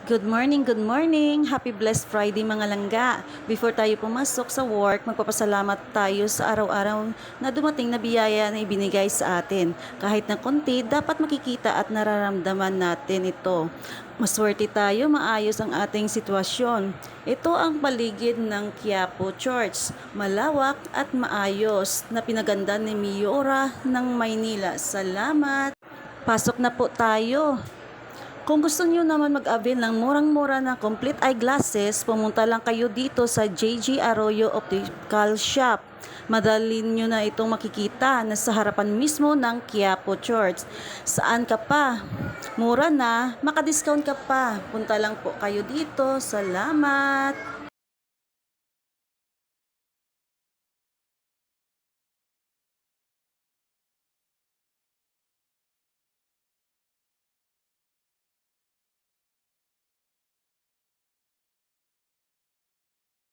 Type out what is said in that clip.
Good morning, good morning. Happy blessed Friday mga langga. Before tayo pumasok sa work, magpapasalamat tayo sa araw-araw na dumating na biyaya na ibinigay sa atin. Kahit na konti, dapat makikita at nararamdaman natin ito. Maswerte tayo, maayos ang ating sitwasyon. Ito ang paligid ng Quiapo Church. Malawak at maayos na pinaganda ni Mayora ng Maynila. Salamat! Pasok na po tayo. Kung gusto niyo naman mag-avail ng murang-mura na complete eyeglasses, pumunta lang kayo dito sa JG Arroyo Optical Shop. Madali niyo na itong makikita na sa harapan mismo ng Quiapo Church. Saan ka pa? Mura na, maka-discount ka pa. Punta lang po kayo dito. Salamat!